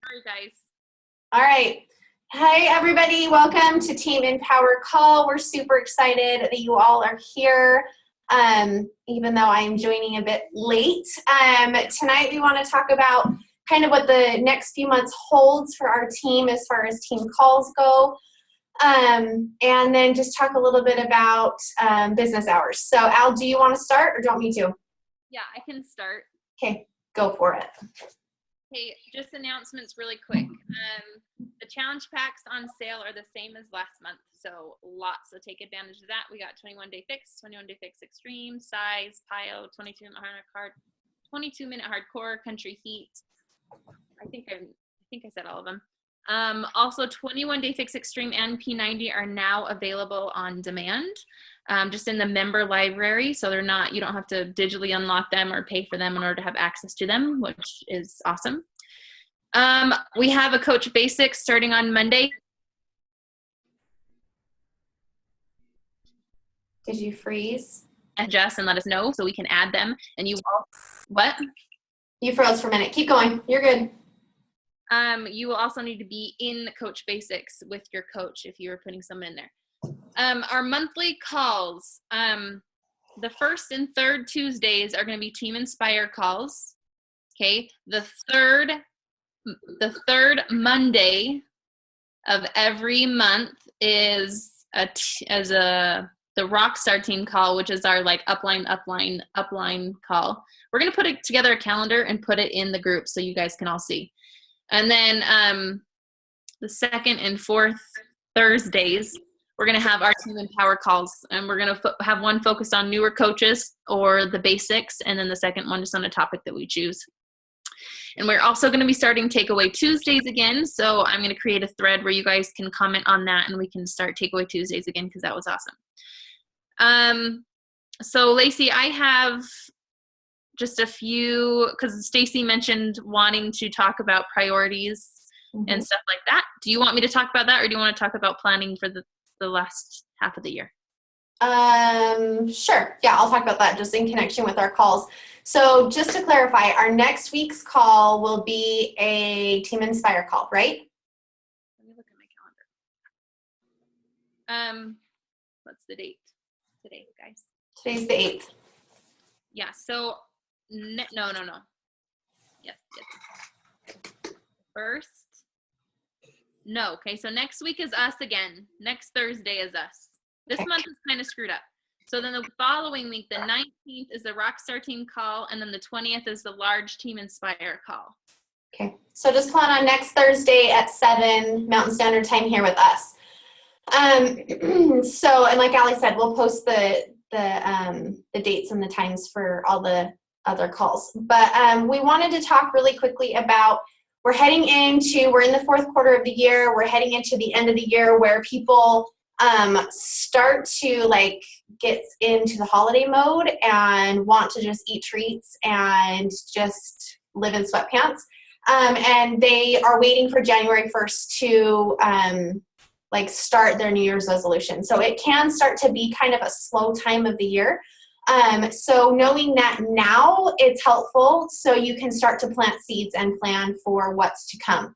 Sorry, guys. All right. Hi, everybody. Welcome to Team Empower Call. We're super excited that you all are here, even though I'm joining a bit late. Tonight, we want to talk about kind of what the next few months holds for our team as far as team calls go, and then just talk a little bit about business hours. So, Al, do you want to start or do you want me to? Yeah, I can start. Okay, go for it. Hey, just announcements really quick. The challenge packs on sale are the same as last month, so lots. So take advantage of that. We got 21 Day Fix, 21 Day Fix Extreme, Size, PIO, 22-minute hardcore, Country Heat. I think I said all of them. Also, 21 Day Fix Extreme and P90 are now available on demand, just in the member library. So they're not, you don't have to digitally unlock them or pay for them in order to have access to them, which is awesome. We have a Coach Basics starting on Monday. Did you freeze? Adjust and let us know so we can add them. And you will, what? You froze for a minute. Keep going. You're good. You will also need to be in Coach Basics with your coach if you were putting some in there. Our monthly calls, the first and third Tuesdays are going to be Team Inspire calls. Okay. The third Monday of every month is the Rockstar team call, which is our like upline call. We're going to put together a calendar and put it in the group so you guys can all see. And then the second and fourth Thursdays, we're going to have our Team Empower calls, and we're going to have one focused on newer coaches or the basics, and then the second one just on a topic that we choose. And we're also going to be starting Takeaway Tuesdays again, so I'm going to create a thread where you guys can comment on that, and we can start Takeaway Tuesdays again because that was awesome. So Lacey, I have just a few, because Stacy mentioned wanting to talk about priorities and stuff like that. Do you want me to talk about that, or do you want to talk about planning for the last half of the year? Sure. Yeah, I'll talk about that just in connection with our calls. So just to clarify, our next week's call will be a Team Inspire call, right? Let me look at my calendar. What's the date today, guys? Today's the 8th. Yeah, so no. Yes. First. No, okay, so next week is us again. Next Thursday is us. This month is kind of screwed up. So then the following week, the 19th is the Rockstar team call, and then the 20th is the large Team Inspire call. Okay, so just plan on next Thursday at 7 Mountain Standard Time here with us. So, and like Ali said, we'll post the dates and the times for all the other calls. But we wanted to talk really quickly about, we're in the fourth quarter of the year. We're heading into the end of the year where people start to like get into the holiday mode and want to just eat treats and just live in sweatpants. And they are waiting for January 1st to start their New Year's resolution. So it can start to be kind of a slow time of the year. So knowing that now, it's helpful so you can start to plant seeds and plan for what's to come.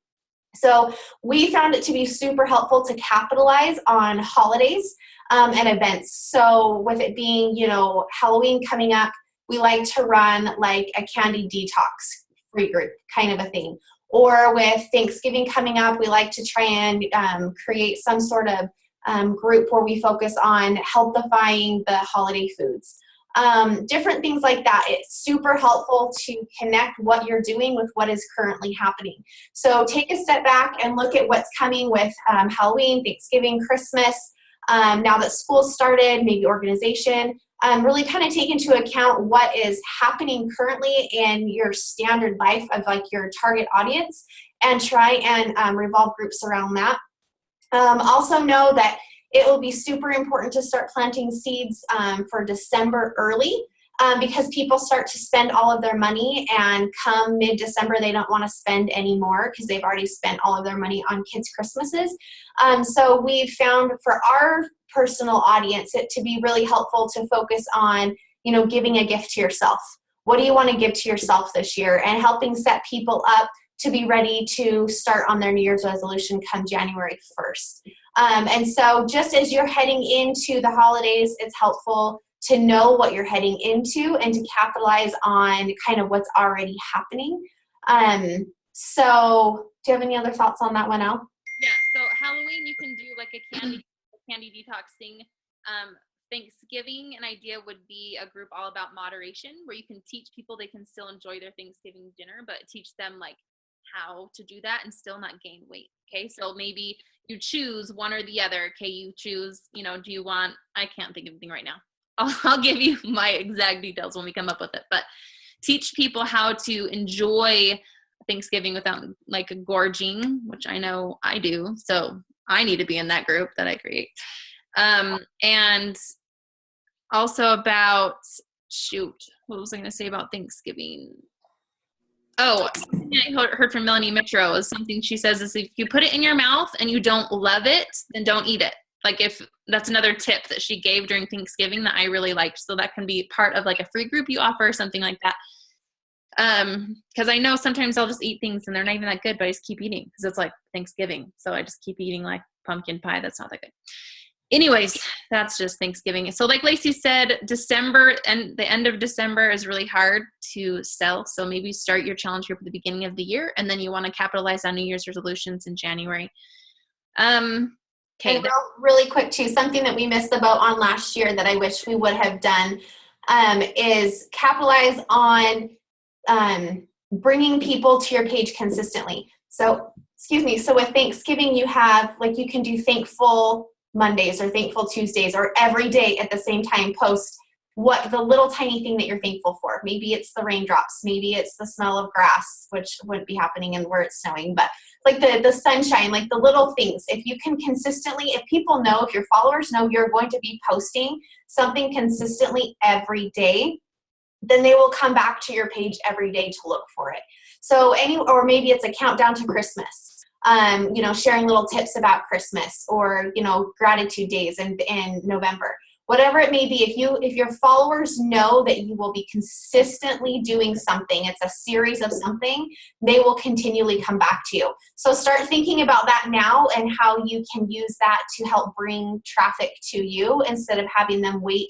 So we found it to be super helpful to capitalize on holidays and events. So with it being, Halloween coming up, we like to run like a candy detox free group kind of a thing. Or with Thanksgiving coming up, we like to try and create some sort of group where we focus on healthifying the holiday foods. Different things like that. It's super helpful to connect what you're doing with what is currently happening. So take a step back and look at what's coming with Halloween, Thanksgiving, Christmas. Now that school's started, maybe organization. Really kind of take into account what is happening currently in your standard life of like your target audience and try and revolve groups around that. Also know that it will be super important to start planting seeds for December early because people start to spend all of their money, and come mid-December they don't want to spend anymore because they've already spent all of their money on kids' Christmases. So we've found for our personal audience it to be really helpful to focus on, giving a gift to yourself. What do you want to give to yourself this year? And helping set people up to be ready to start on their New Year's resolution come January 1st. And so just as you're heading into the holidays, it's helpful to know what you're heading into and to capitalize on kind of what's already happening. So do you have any other thoughts on that one, Al? Yeah, so Halloween, you can do like a candy detox thing. Thanksgiving, an idea would be a group all about moderation, where you can teach people they can still enjoy their Thanksgiving dinner, but teach them like how to do that and still not gain weight. Okay, so maybe you choose one or the other. Okay, you choose, do you want, I can't think of anything right now. I'll give you my exact details when we come up with it, but teach people how to enjoy Thanksgiving without like gorging, which I know I do. So I need to be in that group that I create. And also about, what was I going to say about Thanksgiving? Oh, something I heard from Melanie Mitro is something she says is if you put it in your mouth and you don't love it, then don't eat it. Like if that's another tip that she gave during Thanksgiving that I really liked. So that can be part of like a free group you offer or something like that. Cause I know sometimes I'll just eat things and they're not even that good, but I just keep eating because it's like Thanksgiving. So I just keep eating like pumpkin pie. That's not that good. Anyways, that's just Thanksgiving. So like Lacey said, December and the end of December is really hard to sell. So maybe start your challenge group at the beginning of the year, and then you want to capitalize on New Year's resolutions in January. Okay. And really quick too, something that we missed the boat on last year that I wish we would have done is capitalize on bringing people to your page consistently. So, so with Thanksgiving, you have like you can do thankful Mondays or thankful Tuesdays, or every day at the same time post what the little tiny thing that you're thankful for. Maybe it's the raindrops, maybe it's the smell of grass, which wouldn't be happening in where it's snowing, but like the sunshine, like the little things. If you can consistently, if people know, if your followers know you're going to be posting something consistently every day, then they will come back to your page every day to look for it. So or maybe it's a countdown to Christmas. Sharing little tips about Christmas, or, gratitude days in November, whatever it may be. If your followers know that you will be consistently doing something, it's a series of something, they will continually come back to you. So start thinking about that now and how you can use that to help bring traffic to you instead of having them wait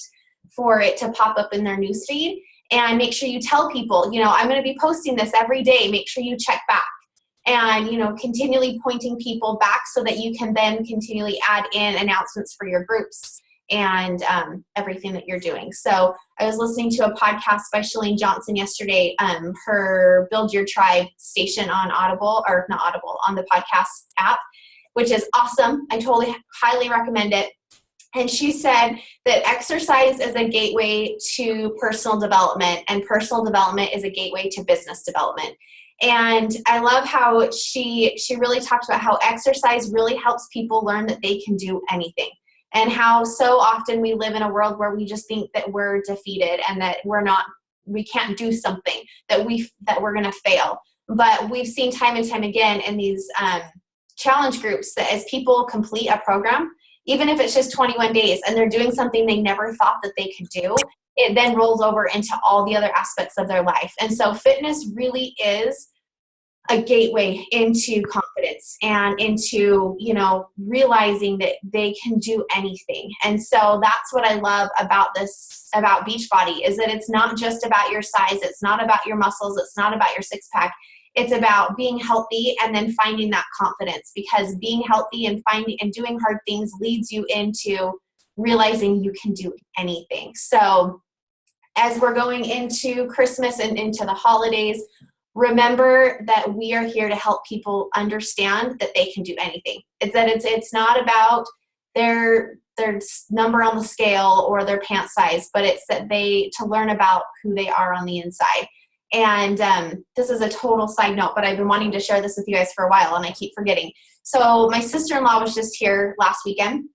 for it to pop up in their newsfeed. And make sure you tell people, I'm going to be posting this every day. Make sure you check back. And, continually pointing people back so that you can then continually add in announcements for your groups and everything that you're doing. So I was listening to a podcast by Chalene Johnson yesterday, her Build Your Tribe station on on the podcast app, which is awesome. I totally highly recommend it. And she said that exercise is a gateway to personal development, and personal development is a gateway to business development. And I love how she really talked about how exercise really helps people learn that they can do anything, and how so often we live in a world where we just think that we're defeated and that we can't do something, that we're going to fail. But we've seen time and time again in these challenge groups that as people complete a program, even if it's just 21 days and they're doing something they never thought that they could do, it then rolls over into all the other aspects of their life. And so fitness really is a gateway into confidence and into, realizing that they can do anything. And so that's what I love about Beachbody, is that it's not just about your size. It's not about your muscles. It's not about your six pack. It's about being healthy and then finding that confidence, because being healthy and doing hard things leads you into realizing you can do anything. So as we're going into Christmas and into the holidays, remember that we are here to help people understand that they can do anything. It's not about their number on the scale or their pant size, but it's that to learn about who they are on the inside. And this is a total side note, but I've been wanting to share this with you guys for a while and I keep forgetting. So my sister-in-law was just here last weekend,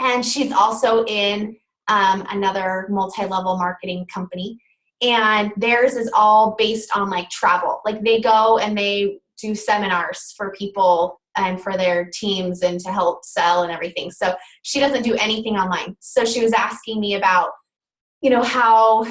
and she's also in another multi-level marketing company. And theirs is all based on like travel. Like they go and they do seminars for people and for their teams and to help sell and everything. So she doesn't do anything online. So she was asking me about, how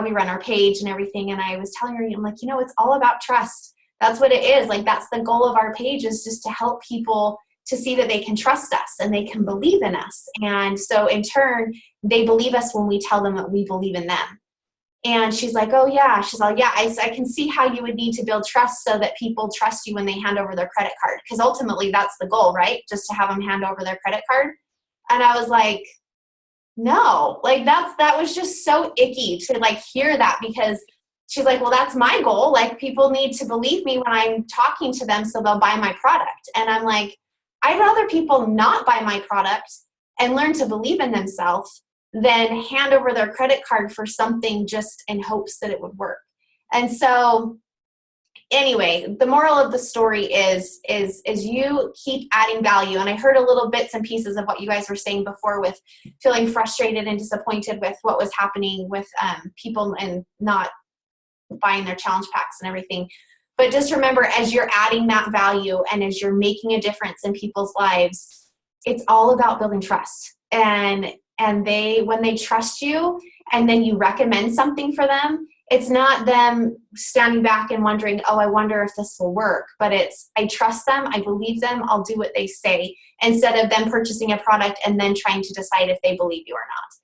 we run our page and everything. And I was telling her, I'm like, it's all about trust. that's what it is. Like, that's the goal of our page, is just to help people to see that they can trust us and they can believe in us. And so in turn, they believe us when we tell them that we believe in them. And she's like, oh yeah. She's like, yeah, I can see how you would need to build trust so that people trust you when they hand over their credit card. Because ultimately that's the goal, right? Just to have them hand over their credit card. And I was like, no, like that was just so icky to like hear that, because she's like, well, that's my goal. Like, people need to believe me when I'm talking to them so they'll buy my product. And I'm like, I'd rather people not buy my product and learn to believe in themselves than hand over their credit card for something just in hopes that it would work. And so anyway, the moral of the story is you keep adding value. And I heard a little bits and pieces of what you guys were saying before, with feeling frustrated and disappointed with what was happening with people and not buying their challenge packs and everything. But just remember, as you're adding that value and as you're making a difference in people's lives, it's all about building trust. And when they trust you and then you recommend something for them, it's not them standing back and wondering, oh, I wonder if this will work. But it's, I trust them, I believe them, I'll do what they say, instead of them purchasing a product and then trying to decide if they believe you or not.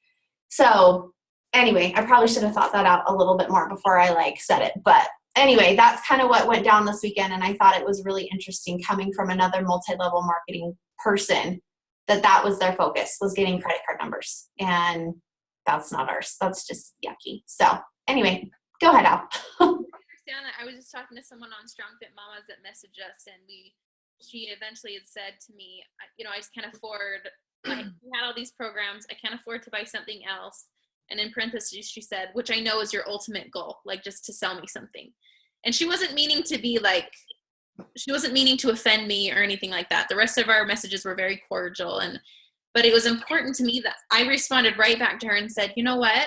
So anyway, I probably should have thought that out a little bit more before I said it. But anyway, that's kind of what went down this weekend. And I thought it was really interesting coming from another multi-level marketing person, that was their focus, was getting credit card numbers. And that's not ours. That's just yucky. So anyway, go ahead, Al. I understand that. I was just talking to someone on Strong Fit Mamas that messaged us, and she eventually had said to me, I just can't afford, we had all these programs, I can't afford to buy something else. And in parentheses, she said, which I know is your ultimate goal, like just to sell me something. And she wasn't meaning to be she wasn't meaning to offend me or anything like that. The rest of our messages were very cordial. But it was important to me that I responded right back to her and said, you know what?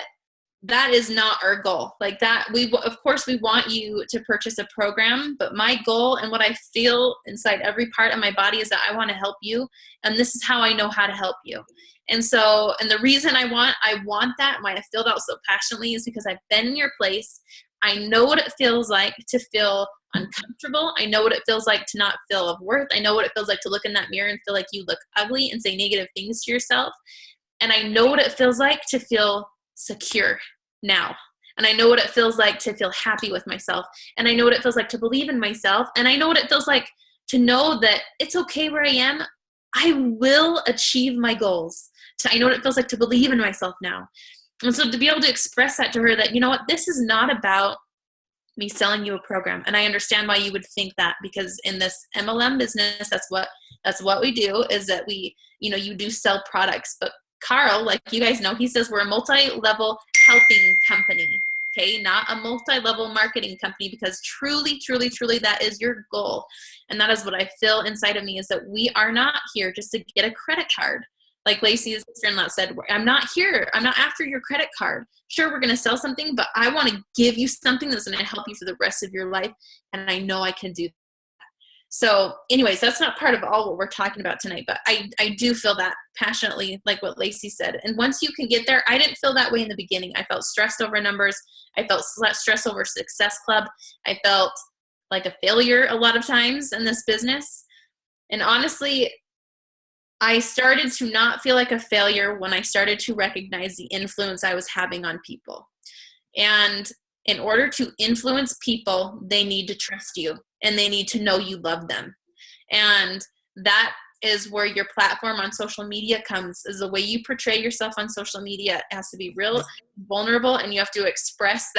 That is not our goal. Like that, of course we want you to purchase a program, but my goal and what I feel inside every part of my body is that I want to help you. And this is how I know how to help you. And so, and the reason I want that, why I feel that so passionately, is because I've been in your place. I know what it feels like to feel uncomfortable. I know what it feels like to not feel of worth. I know what it feels like to look in that mirror and feel like you look ugly and say negative things to yourself. And I know what it feels like to feel secure now. And I know what it feels like to feel happy with myself. And I know what it feels like to believe in myself. And I know what it feels like to know that it's okay where I am. I will achieve my goals. I know what it feels like to believe in myself now. And so to be able to express that to her, that, you know what, this is not about me selling you a program. And I understand why you would think that, because in this MLM business, that's what we do, is that we, you do sell products. But Carl, like you guys know, he says we're a multi-level helping company, okay? Not a multi-level marketing company, because truly, truly, truly, that is your goal. And that is what I feel inside of me, is that we are not here just to get a credit card. Like Lacey's sister-in-law said, I'm not here. I'm not after your credit card. Sure, we're going to sell something, but I want to give you something that's going to help you for the rest of your life. And I know I can do that. So anyways, that's not part of all what we're talking about tonight, but I do feel that passionately, like what Lacey said. And once you can get there, I didn't feel that way in the beginning. I felt stressed over numbers. I felt stressed over Success Club. I felt like a failure a lot of times in this business. And honestly, I started to not feel like a failure when I started to recognize the influence I was having on people. And in order to influence people, they need to trust you and they need to know you love them. And that is where your platform on social media comes, is the way you portray yourself on social media. It has to be real, vulnerable, and you have to express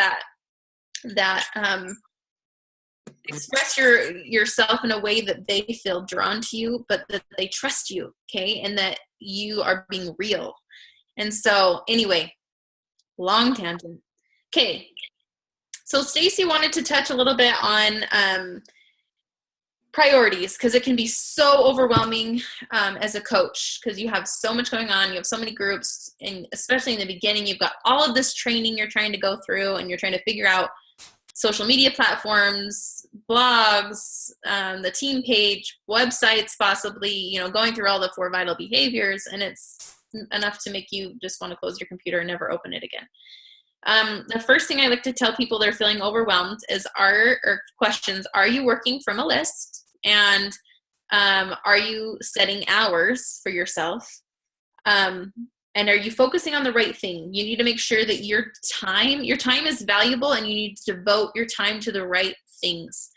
express yourself in a way that they feel drawn to you, but that they trust you, okay? And that you are being real. And so anyway, long tangent. Okay. So Stacy wanted to touch a little bit on priorities, because it can be so overwhelming as a coach, because you have so much going on. You have so many groups, and especially in the beginning, you've got all of this training you're trying to go through, and you're trying to figure out social media platforms, blogs, the team page, websites, possibly, going through all the 4 vital behaviors, and it's enough to make you just want to close your computer and never open it again. The first thing I like to tell people they're feeling overwhelmed is questions. Are you working from a list? And are you setting hours for yourself? And are you focusing on the right thing? You need to make sure that your time is valuable, and you need to devote your time to the right things.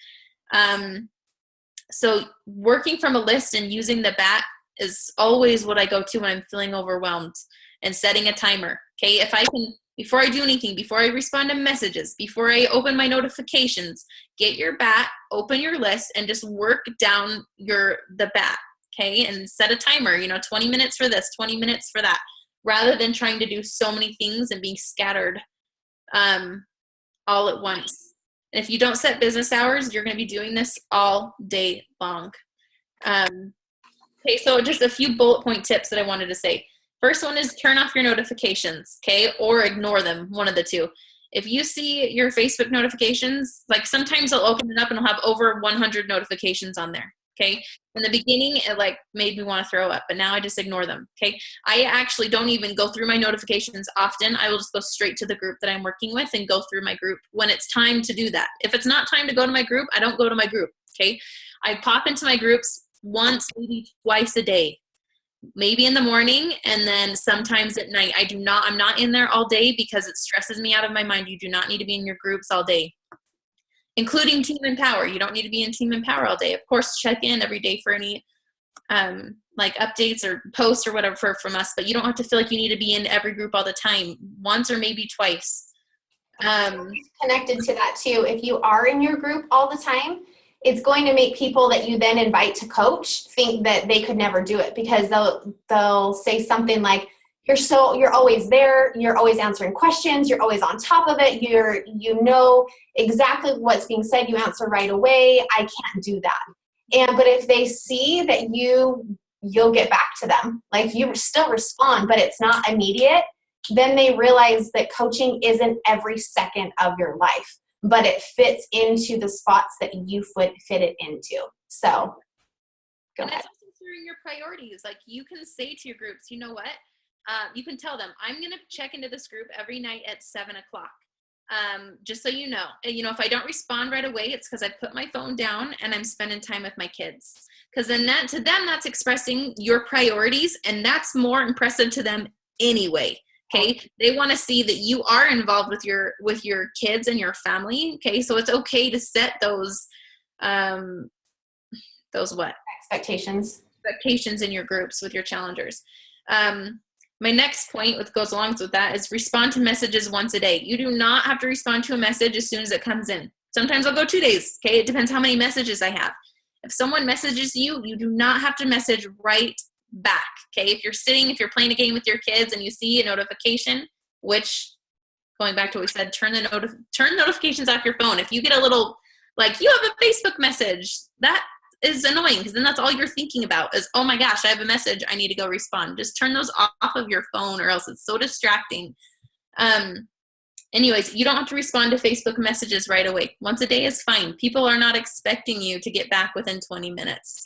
So working from a list and using the BAT is always what I go to when I'm feeling overwhelmed, and setting a timer. Okay. If I can, before I do anything, before I respond to messages, before I open my notifications, get your BAT, open your list, and just work down the BAT. Okay. And set a timer, 20 minutes for this, 20 minutes for that, rather than trying to do so many things and being scattered all at once. And if you don't set business hours, you're going to be doing this all day long. Okay, so just a few bullet point tips that I wanted to say. First one is turn off your notifications, okay, or ignore them, one of the two. If you see your Facebook notifications, like sometimes I'll open it up and I'll have over 100 notifications on there, okay? In the beginning, it like made me want to throw up, but now I just ignore them, okay? I actually don't even go through my notifications often. I will just go straight to the group that I'm working with and go through my group when it's time to do that. If it's not time to go to my group, I don't go to my group, okay? I pop into my groups once, maybe twice a day, maybe in the morning, and then sometimes at night. I'm not in there all day because it stresses me out of my mind. You do not need to be in your groups all day, including Team Empower. You don't need to be in Team Empower all day. Of course, check in every day for any like updates or posts or whatever from us, but you don't have to feel like you need to be in every group all the time. Once or maybe twice. Connected to that too, if you are in your group all the time, it's going to make people that you then invite to coach think that they could never do it, because they'll say something like, you're always there, you're always answering questions, you're always on top of it, you know exactly what's being said, you answer right away, I can't do that. But if they see that you'll get back to them, like you still respond, but it's not immediate, then they realize that coaching isn't every second of your life, but it fits into the spots that you fit it into. So go ahead. And it's also sharing your priorities. Like you can say to your groups, you know what? You can tell them, I'm going to check into this group every night at 7 o'clock. Just so you know. And, if I don't respond right away, it's because I put my phone down and I'm spending time with my kids. Because then to them, that's expressing your priorities, and that's more impressive to them anyway. Okay, they want to see that you are involved with your kids and your family. Okay, so it's okay to set those what? Expectations in your groups with your challengers. My next point, what goes along with that, is respond to messages once a day. You do not have to respond to a message as soon as it comes in. Sometimes I'll go 2 days. Okay, it depends how many messages I have. If someone messages you, you do not have to message right back. Okay, if you're playing a game with your kids and you see a notification, which, going back to what we said, turn notifications off your phone. If you get a little, like, you have a Facebook message, that is annoying, because then that's all you're thinking about is, oh my gosh, I have a message, I need to go respond. Just turn those off of your phone, or else it's so distracting. Anyways, you don't have to respond to Facebook messages right away. Once a day is fine. People are not expecting you to get back within 20 minutes.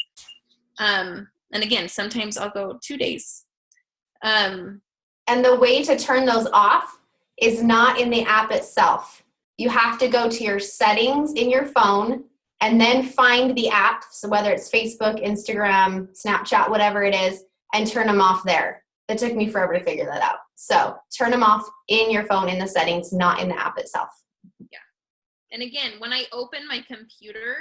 And again, sometimes I'll go 2 days. And the way to turn those off is not in the app itself. You have to go to your settings in your phone and then find the app, so whether it's Facebook, Instagram, Snapchat, whatever it is, and turn them off there. It took me forever to figure that out. So turn them off in your phone in the settings, not in the app itself. Yeah. And again, when I open my computer,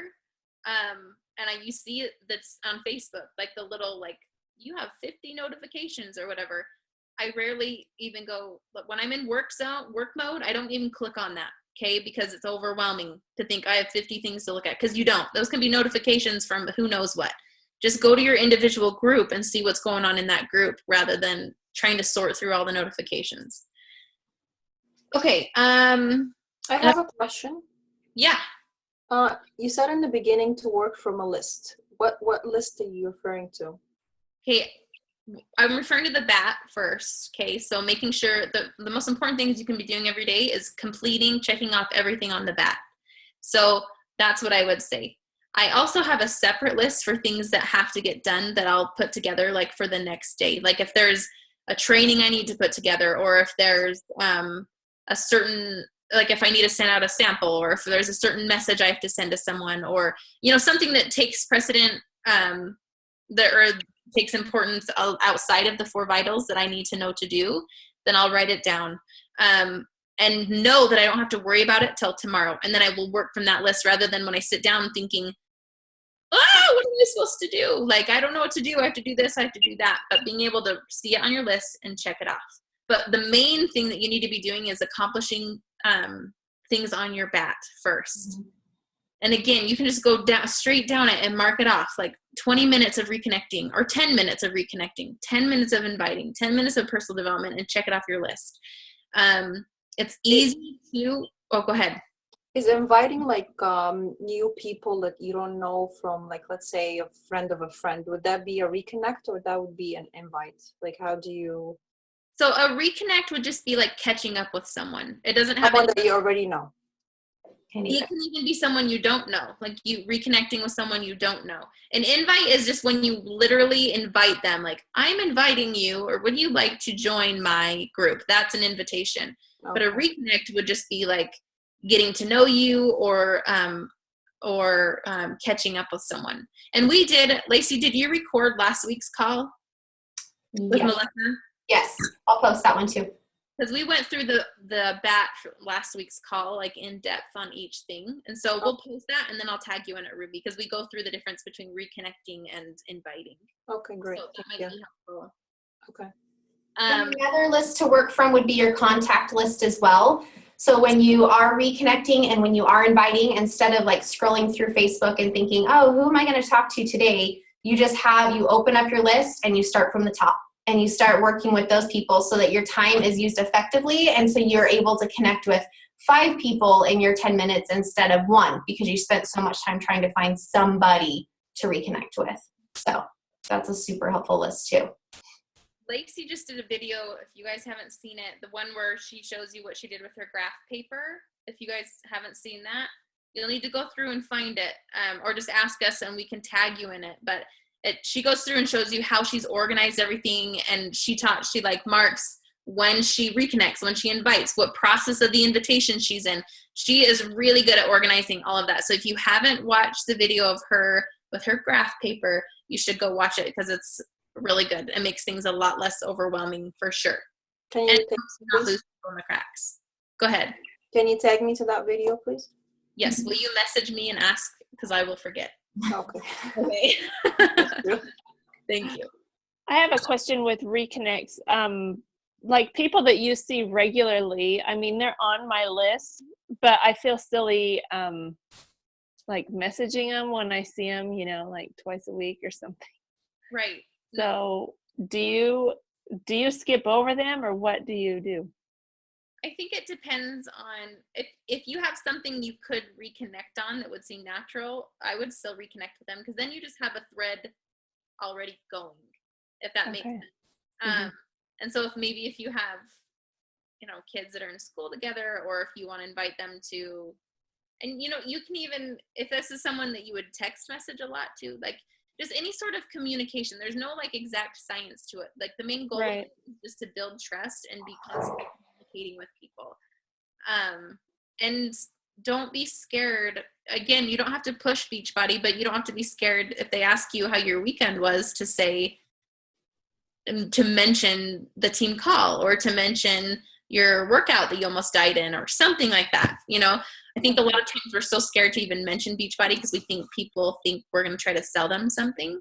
and you see that's on Facebook, like the little, like, you have 50 notifications or whatever, I rarely even go, when I'm in work mode, I don't even click on that. Okay, because it's overwhelming to think I have 50 things to look at, because you don't. Those can be notifications from who knows what. Just go to your individual group and see what's going on in that group, rather than trying to sort through all the notifications. Okay. I have a question. Yeah. You said in the beginning to work from a list. What list are you referring to? Okay. I'm referring to the BAT first. Okay, so making sure the most important things you can be doing every day is checking off everything on the BAT. So that's what I would say. I also have a separate list for things that have to get done that I'll put together, like for the next day. Like if there's a training I need to put together, or if there's a certain, like if I need to send out a sample, or if there's a certain message I have to send to someone, or, something that takes precedent, or takes importance outside of the 4 vitals that I need to know to do, then I'll write it down. And know that I don't have to worry about it till tomorrow. And then I will work from that list, rather than when I sit down thinking, what am I supposed to do? Like, I don't know what to do. I have to do this. I have to do that. But being able to see it on your list and check it off. But the main thing that you need to be doing is accomplishing things on your BAT first. Mm-hmm. And again, you can just go straight down it and mark it off, like 20 minutes of reconnecting, or 10 minutes of reconnecting, 10 minutes of inviting, 10 minutes of personal development, and check it off your list. It's easy to, go ahead. Is inviting like new people that you don't know from, like, let's say a friend of a friend, would that be a reconnect, or that would be an invite? Like, how do you? So a reconnect would just be like catching up with someone. It doesn't have someone that you already know. It can even be someone you don't know, like you reconnecting with someone you don't know. An invite is just when you literally invite them, like, I'm inviting you, or would you like to join my group? That's an invitation. Okay. But a reconnect would just be like getting to know you, or catching up with someone. And we did, Lacey, did you record last week's call with Melissa? Yes, I'll post that one too. Because we went through the BAT for last week's call, like in depth on each thing. And so we'll post that, and then I'll tag you in it, Ruby, because we go through the difference between reconnecting and inviting. Okay, great. So that might be helpful. Okay. Another list to work from would be your contact list as well. So when you are reconnecting and when you are inviting, instead of like scrolling through Facebook and thinking, oh, who am I going to talk to today? You open up your list and you start from the top. And you start working with those people so that your time is used effectively. And so you're able to connect with 5 people in your 10 minutes instead of 1, because you spent so much time trying to find somebody to reconnect with. So that's a super helpful list too. Lacey just did a video, if you guys haven't seen it, the one where she shows you what she did with her graph paper. If you guys haven't seen that, you'll need to go through and find it, or just ask us and we can tag you in it. But she goes through and shows you how she's organized everything, and she like marks when she reconnects, when she invites, what process of the invitation she's in. She is really good at organizing all of that. So if you haven't watched the video of her with her graph paper, you should go watch it, because it's really good. It makes things a lot less overwhelming for sure. Can you and not lose people in the cracks. Go ahead. Can you tag me to that video, please? Yes. Will you message me and ask, because I will forget. Okay. Okay. Thank you. I have a question with reconnects. Like people that you see regularly, I mean, they're on my list, but I feel silly like messaging them when I see them, like twice a week or something. Right. So do you skip over them, or what do you do? I think it depends on if you have something you could reconnect on that would seem natural, I would still reconnect with them, because then you just have a thread already going, if that makes sense. Mm-hmm. And so if you have, kids that are in school together, or if you want to invite them to, and you can even, if this is someone that you would text message a lot to, like just any sort of communication, there's no like exact science to it. Like the main goal is just to build trust and be constantly communicating with people. And don't be scared. Again, you don't have to push Beachbody, but you don't have to be scared if they ask you how your weekend was to mention the team call, or to mention your workout that you almost died in, or something like that. I think a lot of times we're so scared to even mention Beachbody because we think people think we're going to try to sell them something.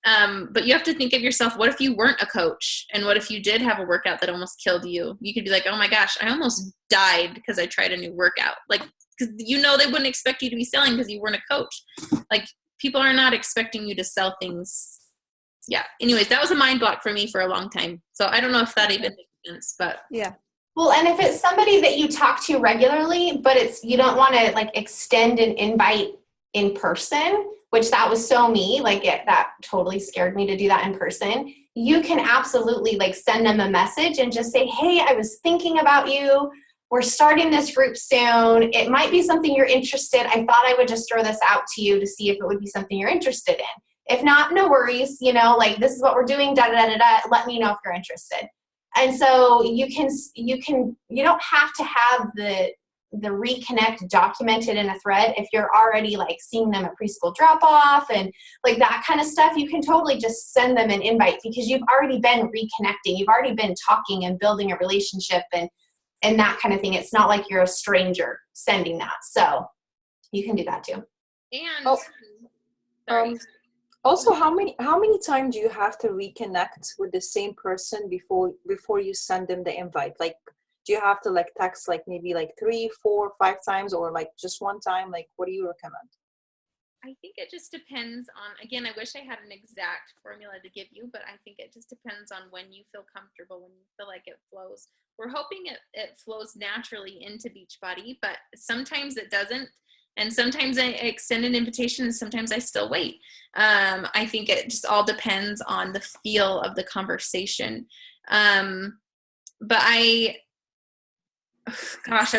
But you have to think of yourself, what if you weren't a coach? And what if you did have a workout that almost killed you? You could be like, oh my gosh, I almost died because I tried a new workout. Like, because they wouldn't expect you to be selling because you weren't a coach. Like, people are not expecting you to sell things. Yeah. Anyways, that was a mind block for me for a long time. So I don't know if that even makes sense, but yeah. Well, and if it's somebody that you talk to regularly, but you don't want to like extend an invite in person, which that was so me, that totally scared me to do that in person. You can absolutely like send them a message and just say, hey, I was thinking about you. We're starting this group soon. It might be something you're interested. I thought I would just throw this out to you to see if it would be something you're interested in. If not, no worries. This is what we're doing. Let me know if you're interested. And so you don't have to have the reconnect documented in a thread. If you're already like seeing them at preschool drop off and like that kind of stuff, you can totally just send them an invite because you've already been reconnecting. You've already been talking and building a relationship and that kind of thing. It's not like you're a stranger sending that. So you can do that too. And sorry. Also, how many times do you have to reconnect with the same person before you send them the invite? Like, do you have to like text like maybe like 3, 4, 5 times, or like just one time? Like, what do you recommend? I think it just depends on, again, I wish I had an exact formula to give you, but I think it just depends on when you feel comfortable, when you feel like it flows. We're hoping it flows naturally into Beachbody, but sometimes it doesn't. And sometimes I extend an invitation and sometimes I still wait. I think it just all depends on the feel of the conversation. But I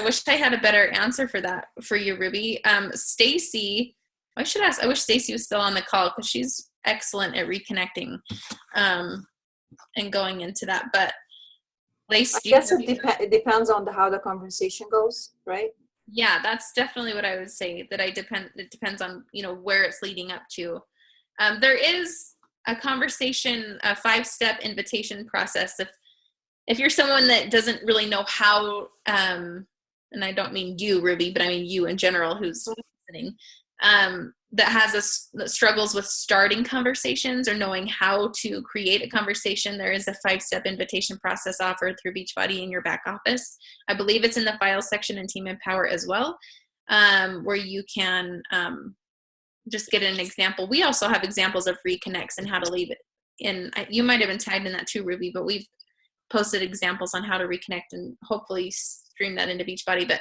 wish I had a better answer for that for you, Ruby. Stacy, I should ask, I wish Stacy was still on the call because she's excellent at reconnecting and going into that. But Lace, I guess it depends on how the conversation goes, right? Yeah, that's definitely what I would say, that it depends on, where it's leading up to. There is a conversation, a 5-step invitation process. If you're someone that doesn't really know how, and I don't mean you, Ruby, but I mean you in general who's listening, that struggles with starting conversations or knowing how to create a conversation, there is a 5-step invitation process offered through Beachbody in your back office. I believe it's in the files section in Team Empower as well, where you can just get an example. We also have examples of reconnects and how to leave it in. You might have been tagged in that too, Ruby, but we've posted examples on how to reconnect and hopefully stream that into Beachbody. But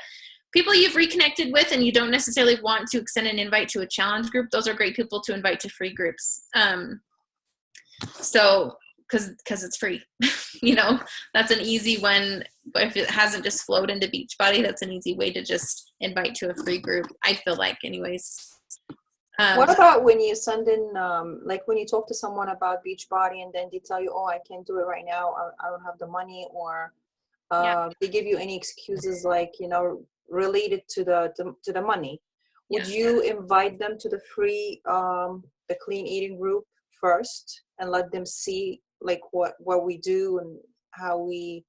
people you've reconnected with and you don't necessarily want to extend an invite to a challenge group, those are great people to invite to free groups. So, because it's free, that's an easy one. If it hasn't just flowed into Beachbody, that's an easy way to just invite to a free group, I feel like, anyways. What about when you send in, like when you talk to someone about Beachbody and then they tell you, oh, I can't do it right now, I don't have the money, or they give you any excuses like, related to the money. Would you invite them to the free, the clean eating group first and let them see like what we do and how we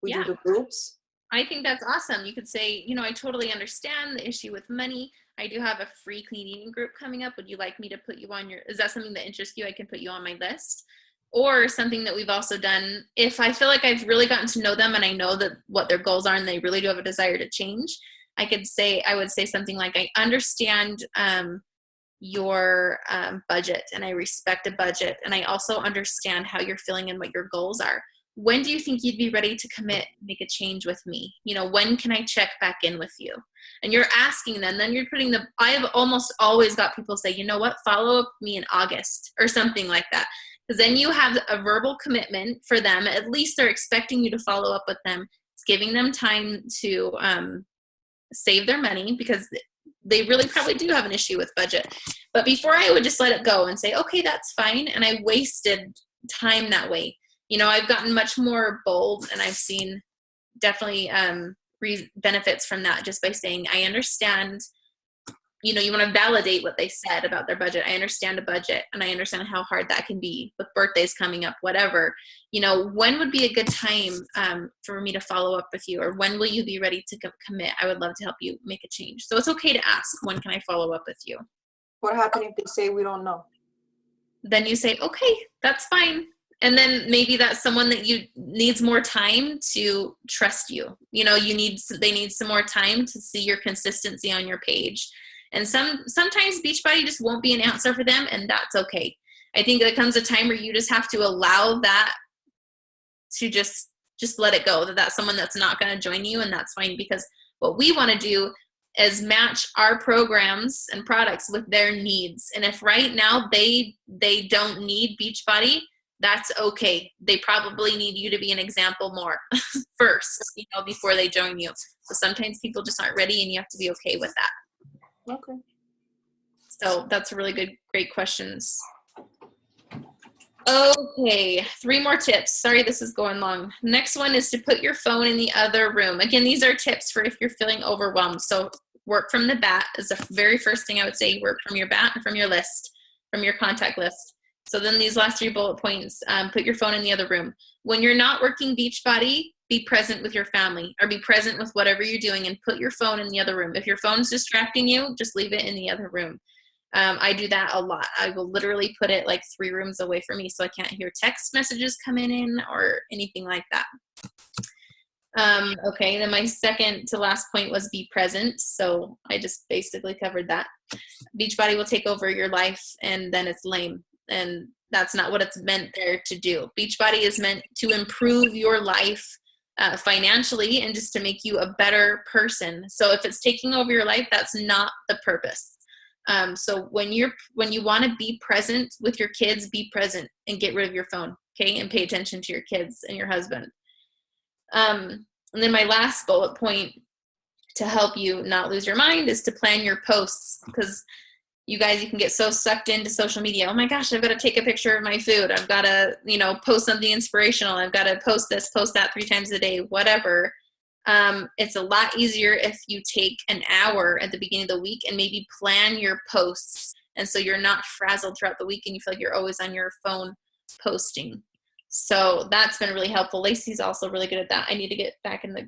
do the groups? I think that's awesome. You could say, I totally understand the issue with money. I do have a free clean eating group coming up. Would you like me to put you on is that something that interests you? I can put you on my list. Or something that we've also done, if I feel like I've really gotten to know them and I know that what their goals are and they really do have a desire to change, I would say something like, I understand your budget and I respect a budget. And I also understand how you're feeling and what your goals are. When do you think you'd be ready to commit, make a change with me? When can I check back in with you? And you're asking them, then you're putting I have almost always got people say, you know what, follow up with me in August or something like that. Because then you have a verbal commitment for them. At least they're expecting you to follow up with them. It's giving them time to save their money because they really probably do have an issue with budget. But before I would just let it go and say, okay, that's fine. And I wasted time that way. I've gotten much more bold and I've seen definitely benefits from that just by saying, I understand, you want to validate what they said about their budget. I understand a budget and I understand how hard that can be with birthdays coming up, whatever. When would be a good time for me to follow up with you, or when will you be ready to commit? I would love to help you make a change. So it's okay to ask, when can I follow up with you? What happens if they say we don't know? Then you say, okay, that's fine. And then maybe that's someone that needs more time to trust you. They need some more time to see your consistency on your page. And sometimes Beachbody just won't be an answer for them, and that's okay. I think there comes a time where you just have to allow that to just let it go, that's someone that's not going to join you, and that's fine, because what we want to do is match our programs and products with their needs. And if right now they don't need Beachbody, that's okay. They probably need you to be an example more first, before they join you. So sometimes people just aren't ready, and you have to be okay with that. Okay. So that's a really great questions. Okay, 3 more tips. Sorry, this is going long. Next one is to put your phone in the other room. Again, these are tips for if you're feeling overwhelmed. So work from the bat is the very first thing I would say. Work from your bat and from your list, from your contact list. So then these last 3 bullet points, put your phone in the other room. When you're not working Beachbody, be present with your family or be present with whatever you're doing and put your phone in the other room. If your phone's distracting you, just leave it in the other room. I do that a lot. I will literally put it like 3 rooms away from me so I can't hear text messages coming in or anything like that. Okay, then my second to last point was be present. So I just basically covered that. Beachbody will take over your life and then it's lame. And that's not what it's meant there to do. Beachbody is meant to improve your life financially and just to make you a better person. So if it's taking over your life, that's not the purpose. So when you want to be present with your kids, be present and get rid of your phone, okay? And pay attention to your kids and your husband. And then my last bullet point to help you not lose your mind is to plan your posts, because you guys, you can get so sucked into social media. Oh my gosh, I've got to take a picture of my food. I've got to, post something inspirational. I've got to post this, post that 3 times a day, whatever. It's a lot easier if you take an hour at the beginning of the week and maybe plan your posts. And so you're not frazzled throughout the week and you feel like you're always on your phone posting. So that's been really helpful. Lacey's also really good at that. I need to get back in the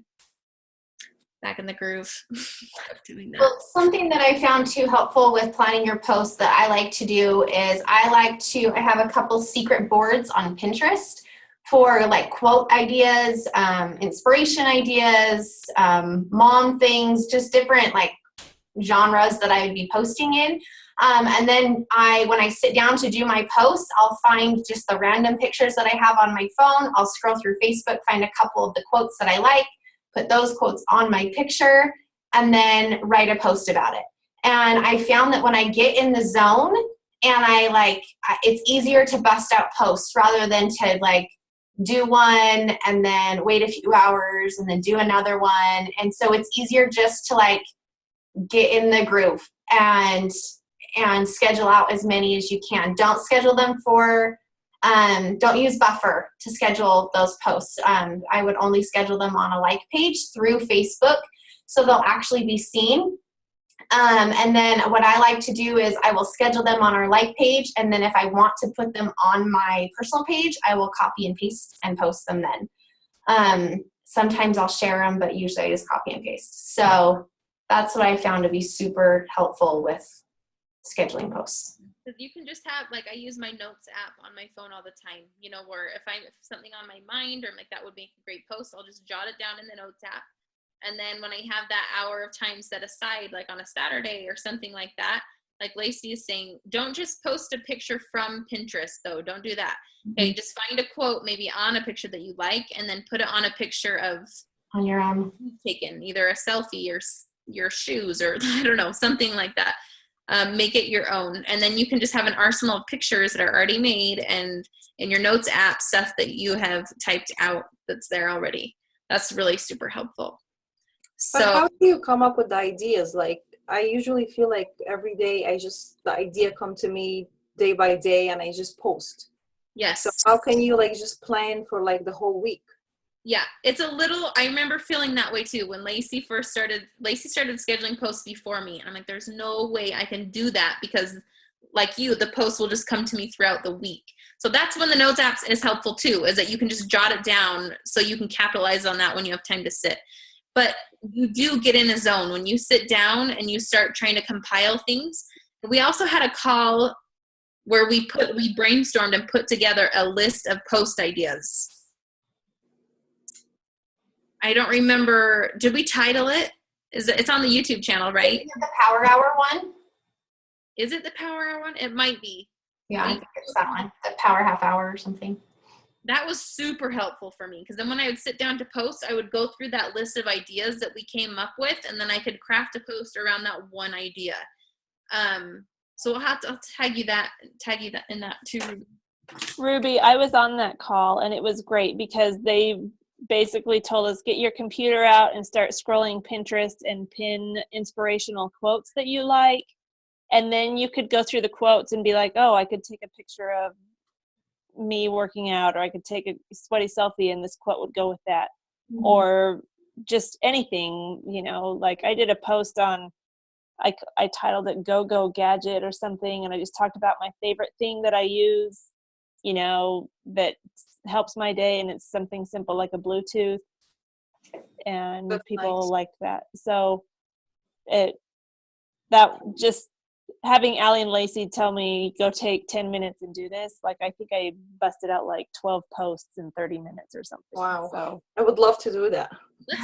groove of doing that. Well, something that I found too helpful with planning your posts that I like to do is I have a couple secret boards on Pinterest for like quote ideas, inspiration ideas, mom things, just different like genres that I would be posting in. And then when I sit down to do my posts, I'll find just the random pictures that I have on my phone. I'll scroll through Facebook, find a couple of the quotes that I like, put those quotes on my picture, and then write a post about it. And I found that when I get in the zone and it's easier to bust out posts rather than to like do one and then wait a few hours and then do another one. And so it's easier just to like get in the groove and schedule out as many as you can. Don't schedule them don't use Buffer to schedule those posts. I would only schedule them on a like page through Facebook so they'll actually be seen. And then what I like to do is I will schedule them on our like page, and then if I want to put them on my personal page, I will copy and paste and post them then. Sometimes I'll share them, but usually I just copy and paste. So that's what I found to be super helpful with scheduling posts. Because you can just have, like, I use my notes app on my phone all the time, where if something on my mind or like that would make a great post, I'll just jot it down in the notes app. And then when I have that hour of time set aside, like on a Saturday or something like that, like Lacey is saying, don't just post a picture from Pinterest though. Don't do that. Okay. Just find a quote maybe on a picture that you like, and then put it on a picture of on your own, taken either a selfie or your shoes or I don't know, something like that. Make it your own. And then you can just have an arsenal of pictures that are already made and in your notes app, stuff that you have typed out that's there already. That's really super helpful. So but how do you come up with the ideas? Like, I usually feel like every day the idea come to me day by day and I just post. Yes. So how can you like just plan for like the whole week? Yeah, I remember feeling that way too. When Lacey started scheduling posts before me. And I'm like, there's no way I can do that because like you, the posts will just come to me throughout the week. So that's when the notes app is helpful too, is that you can just jot it down so you can capitalize on that when you have time to sit. But you do get in a zone when you sit down and you start trying to compile things. We also had a call where we brainstormed and put together a list of post ideas. I don't remember. Did we title it? It's on the YouTube channel, right? Is it the Power Hour one? Is it the Power Hour one? It might be. Yeah, I think it's that one. The Power Half Hour or something. That was super helpful for me because then when I would sit down to post, I would go through that list of ideas that we came up with, and then I could craft a post around that one idea. So I'll tag you in that too. Ruby, I was on that call and it was great because they basically told us, get your computer out and start scrolling Pinterest and pin inspirational quotes that you like. And then you could go through the quotes and be like, oh, I could take a picture of me working out, or I could take a sweaty selfie and this quote would go with that. Or just anything, like I did a post on, I titled it Go Go Gadget or something, and I just talked about my favorite thing that I use, that helps my day, and it's something simple like a Bluetooth, and That's people nice. liked that. So that just having Allie and Lacey tell me go take 10 minutes and do this, like I think I busted out like 12 posts in 30 minutes or something. Wow. So I would love to do that.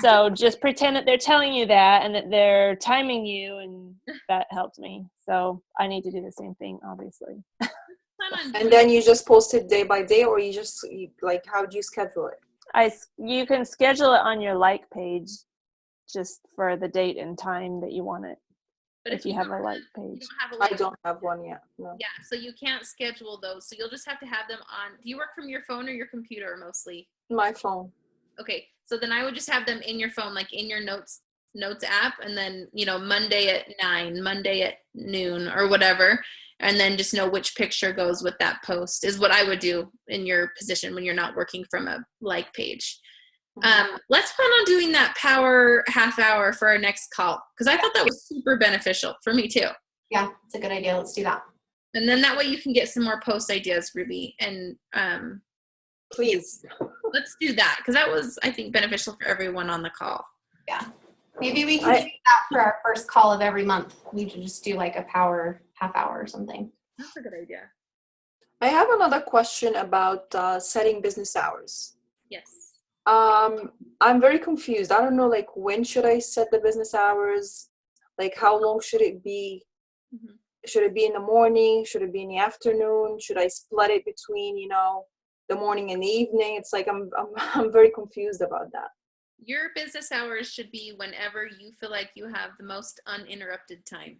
So just pretend that they're telling you that and that they're timing you, and that helped me. So I need to do the same thing, obviously. And then you just post it day by day, or like, how do you schedule it? You can schedule it on your like page just for the date and time that you want it. But if you have a like page. I don't have one yet. No. Yeah, so you can't schedule those. So you'll just have to have them on. Do you work from your phone or your computer mostly? My phone. Okay, so then I would just have them in your phone, like in your notes app, and then Monday at 9, Monday at noon, or whatever, and then just know which picture goes with that post is what I would do in your position when you're not working from a like page. Let's plan on doing that power half hour for our next call, because I thought that was super beneficial for me too. Yeah, it's a good idea. Let's do that. And then that way you can get some more post ideas, Ruby, and please. Let's do that, because that was, I think, beneficial for everyone on the call. Yeah. Maybe we can do that for our first call of every month. We can just do like a power half hour or something. That's a good idea. I have another question about setting business hours. Yes. I'm very confused. I don't know, like, when should I set the business hours? Like, how long should it be? Mm-hmm. Should it be in the morning? Should it be in the afternoon? Should I split it between, the morning and the evening? It's like I'm very confused about that. Your business hours should be whenever you feel like you have the most uninterrupted time.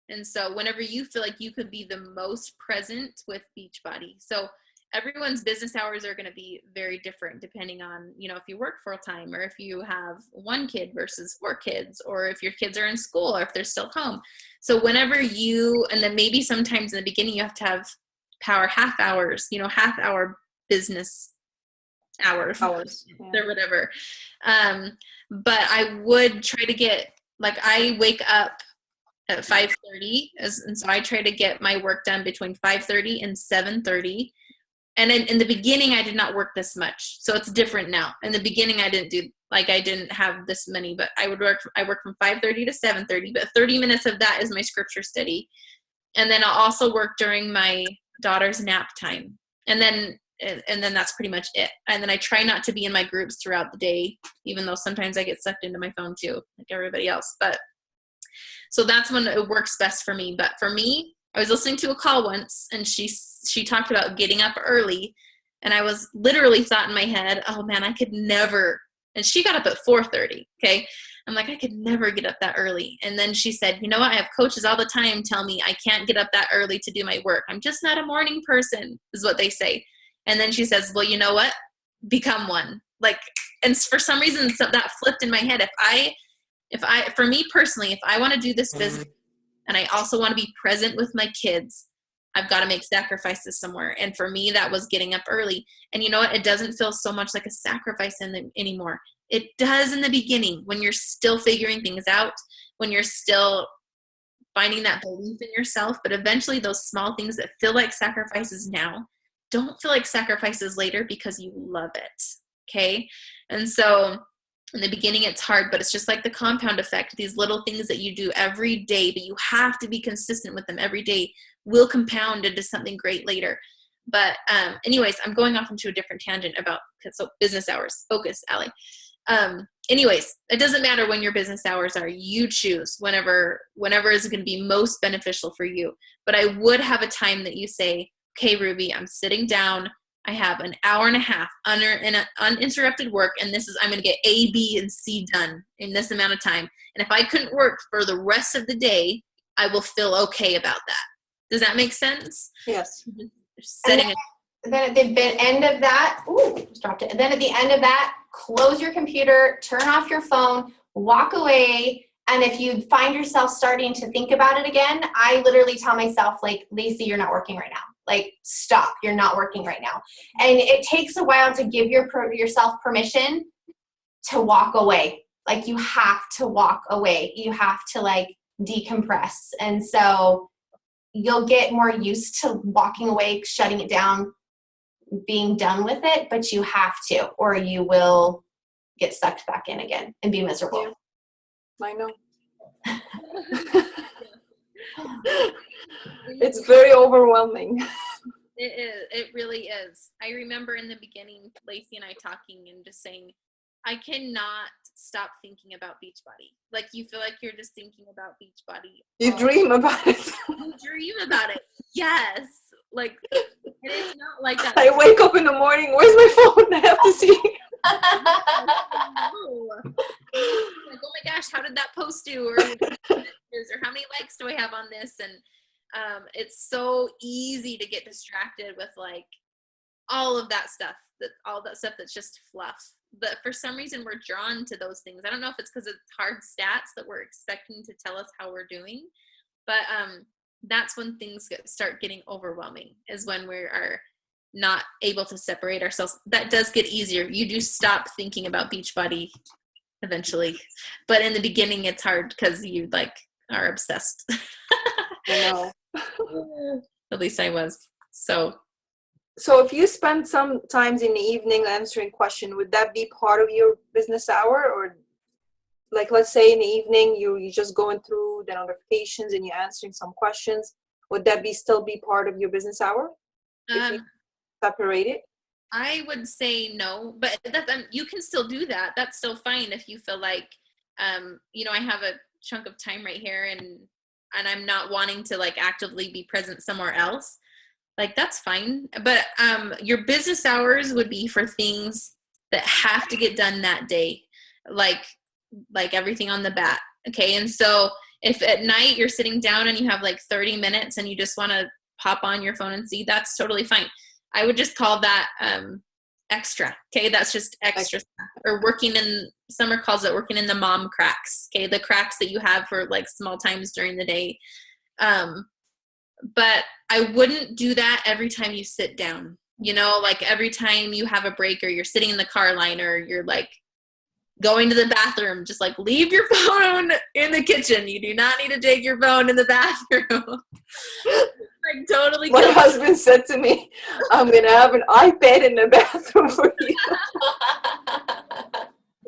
And so whenever you feel like you could be the most present with Beachbody. So everyone's business hours are going to be very different depending on, if you work full time, or if you have 1 kid versus 4 kids, or if your kids are in school, or if they're still home. So whenever and then maybe sometimes in the beginning you have to have power half hours, half hour business hours yeah. Or whatever. But I would try to get, like, I wake up at 5:30, and so I try to get my work done between 5:30 and 7:30. And in the beginning, I did not work this much. So it's different now. In the beginning, I didn't have this many, but I work from 5:30 to 7:30, but 30 minutes of that is my scripture study. And then I'll also work during my daughter's nap time. And then that's pretty much it. And then I try not to be in my groups throughout the day, even though sometimes I get sucked into my phone too, like everybody else. But so that's when it works best for me. But for me, I was listening to a call once, and she talked about getting up early, and I was literally thought in my head, oh man, I could never. And she got up at 4:30. Okay. I'm like, I could never get up that early. And then she said, you know what? I have coaches all the time tell me I can't get up that early to do my work. I'm just not a morning person, is what they say. And then she says, well, you know what? Become one. Like, and for some reason, so that flipped in my head. For me personally, if I want to do this business and I also want to be present with my kids, I've got to make sacrifices somewhere. And for me, that was getting up early. And you know what? It doesn't feel so much like a sacrifice anymore. It does in the beginning, when you're still figuring things out, when you're still finding that belief in yourself. But eventually those small things that feel like sacrifices now don't feel like sacrifices later, because you love it. Okay. And so in the beginning it's hard, but it's just like the compound effect. These little things that you do every day, but you have to be consistent with them every day, will compound into something great later. But anyways, I'm going off into a different tangent about business hours. Focus, Allie. Anyways, it doesn't matter when your business hours are. You choose whenever is going to be most beneficial for you. But I would have a time that you say, okay, Ruby, I'm sitting down. I have an hour and a half in uninterrupted work, and I'm going to get A, B, and C done in this amount of time. And if I couldn't work for the rest of the day, I will feel okay about that. Does that make sense? Yes. Then at the end of that, just dropped it. And then at the end of that, close your computer, turn off your phone, walk away. And if you find yourself starting to think about it again, I literally tell myself, like, Lacey, you're not working right now. Like, stop, you're not working right now. And it takes a while to give yourself permission to walk away. Like, you have to walk away. You have to like decompress. And so you'll get more used to walking away, shutting it down, being done with it, but you have to, or you will get sucked back in again and be miserable. Yeah, I know. It's very overwhelming. It is. It really is. I remember in the beginning, Lacey and I talking and just saying, I cannot stop thinking about Beachbody. Like, you feel like you're just thinking about Beachbody. You dream about it. You dream about it. Yes. Like, it is not like that. I wake up in the morning, where's my phone? I have to see. No. Like, oh my gosh, how did that post do? Or how many likes do I have on this? And it's so easy to get distracted with like all of that stuff, that's just fluff. But for some reason, we're drawn to those things. I don't know if it's because it's hard stats that we're expecting to tell us how we're doing, but that's when things start getting overwhelming, is when we are not able to separate ourselves. That does get easier. You do stop thinking about Beachbody eventually, but in the beginning, it's hard because you like are obsessed. I know. At least I was. So if you spend some times in the evening answering questions, would that be part of your business hour? Or like, let's say in the evening, you're just going through the notifications and you're answering some questions. Would that still be part of your business hour? If you separate it? I would say no, but you can still do that. That's still fine if you feel like, I have a chunk of time right here and I'm not wanting to like actively be present somewhere else. Like, that's fine. But your business hours would be for things that have to get done that day, like everything on the bat. Okay. And so if at night you're sitting down and you have like 30 minutes and you just want to pop on your phone and see, that's totally fine. I would just call that extra. Okay. That's just extra. Or summer calls it working in the mom cracks. Okay. The cracks that you have for like small times during the day. But I wouldn't do that every time you sit down, like every time you have a break or you're sitting in the car line or you're like going to the bathroom, just like leave your phone in the kitchen. You do not need to take your phone in the bathroom. Like, totally. My husband said to me, I'm going to have an iPad in the bathroom for you.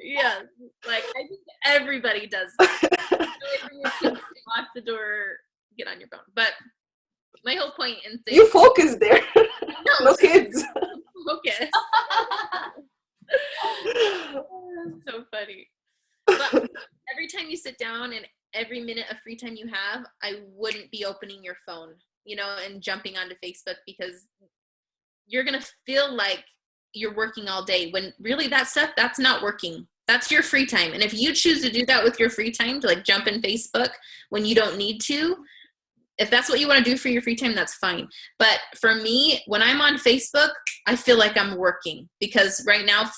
Yeah. Like, I think everybody does that. Lock the door, get on your phone. But my whole point in saying, you focus there. No kids. Focus. So funny. But every time you sit down and every minute of free time you have, I wouldn't be opening your phone, and jumping onto Facebook, because you're going to feel like you're working all day when really that's not working. That's your free time. And if you choose to do that with your free time, to like jump in Facebook when you don't need to, if that's what you want to do for your free time, that's fine. But for me, when I'm on Facebook, I feel like I'm working, because right now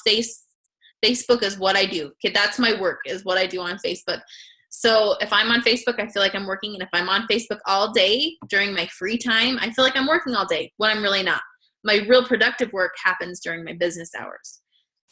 Facebook is what I do. Okay, that's my work, is what I do on Facebook. So if I'm on Facebook, I feel like I'm working. And if I'm on Facebook all day during my free time, I feel like I'm working all day when I'm really not. My real productive work happens during my business hours.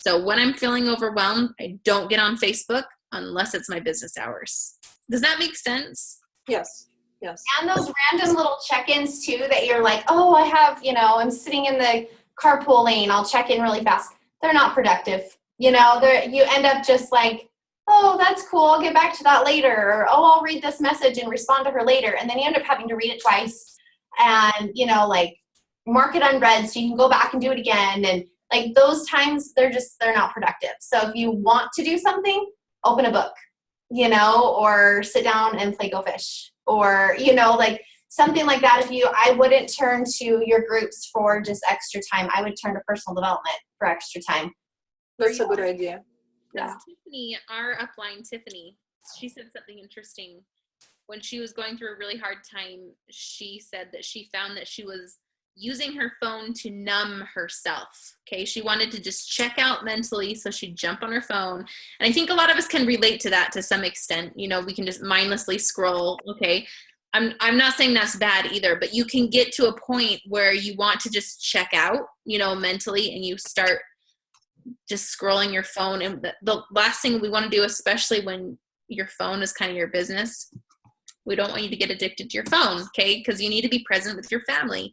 So when I'm feeling overwhelmed, I don't get on Facebook unless it's my business hours. Does that make sense? Yes. Yes. And those random little check-ins too, that you're like, oh, I have, I'm sitting in the carpool lane, I'll check in really fast. They're not productive. You end up just like, oh, that's cool, I'll get back to that later. Or, oh, I'll read this message and respond to her later. And then you end up having to read it twice and, like mark it unread so you can go back and do it again. And like those times, they're not productive. So if you want to do something, open a book, or sit down and play Go Fish. Or, like something like that. I wouldn't turn to your groups for just extra time. I would turn to personal development for extra time. That's a good idea. Yeah. Tiffany, our upline, Tiffany, she said something interesting. When she was going through a really hard time, she said that she found that she was using her phone to numb herself. Okay. She wanted to just check out mentally. So she'd jump on her phone. And I think a lot of us can relate to that to some extent. We can just mindlessly scroll. Okay. I'm not saying that's bad either, but you can get to a point where you want to just check out, mentally, and you start just scrolling your phone. And the last thing we want to do, especially when your phone is kind of your business, we don't want you to get addicted to your phone, okay? Because you need to be present with your family.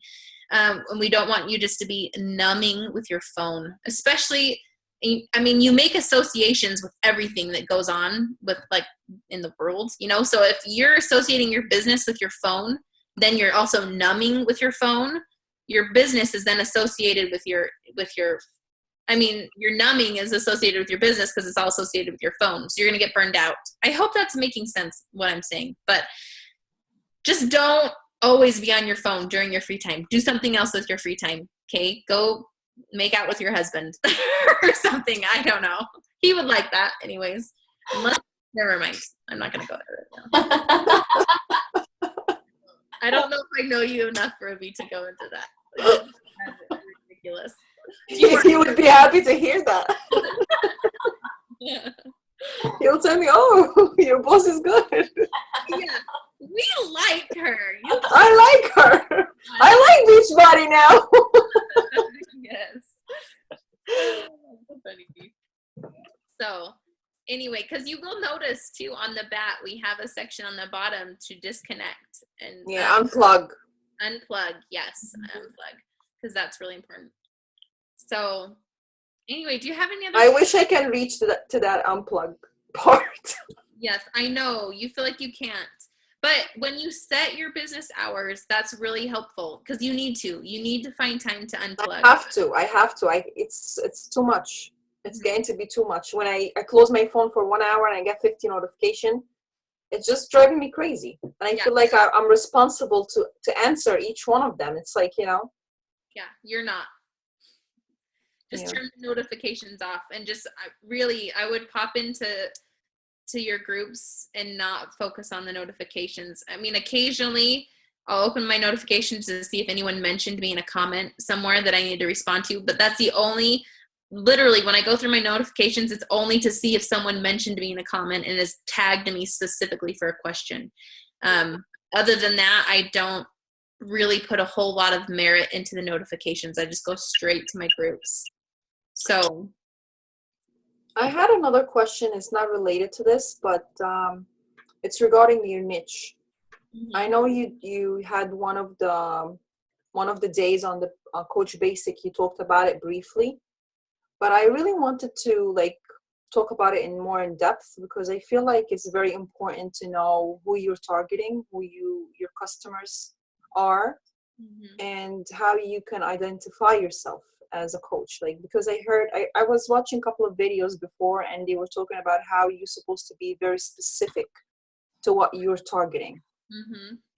And we don't want you just to be numbing with your phone, especially, you make associations with everything that goes on with like in the world, so if you're associating your business with your phone, then you're also numbing with your phone. Your business is then associated with your numbing is associated with your business because it's all associated with your phone. So you're going to get burned out. I hope that's making sense what I'm saying, but just don't always be on your phone during your free time. Do something else with your free time. Okay. Go make out with your husband or something. I don't know. He would like that anyways. Never mind. I'm not going to go there right now. I don't know if I know you enough for me to go into that. That's ridiculous. He would be happy to hear that. Yeah. He'll tell me, oh, your boss is good. Yeah. We like her. I like her. I like Beachbody now. Yes. So anyway, because you will notice too on the bat, we have a section on the bottom to disconnect and unplug. Unplug, yes, unplug, because that's really important. So anyway, do you have any other? I wish I can reach to that unplug part. Yes, I know you feel like you can't. But when you set your business hours, that's really helpful because you need to find time to unplug. I have to. It's too much. It's going to be too much. When I close my phone for 1 hour and I get 50 notifications, it's just driving me crazy. And I feel like I'm responsible to answer each one of them. It's like, Yeah, you're not. Just turn the notifications off and just I would pop into your groups and not focus on the notifications. Occasionally I'll open my notifications to see if anyone mentioned me in a comment somewhere that I need to respond to, but that's the only, literally when I go through my notifications, it's only to see if someone mentioned me in a comment and has tagged me specifically for a question. Other than that, I don't really put a whole lot of merit into the notifications. I just go straight to my groups. So I had another question. It's not related to this, but it's regarding your niche. Mm-hmm. I know you had one of the days on the Coach Basic. You talked about it briefly, but I really wanted to talk about it more in depth because I feel like it's very important to know who you're targeting, who your customers are, and how you can identify yourself as a coach. Because I was watching a couple of videos before and they were talking about how you're supposed to be very specific to what you're targeting.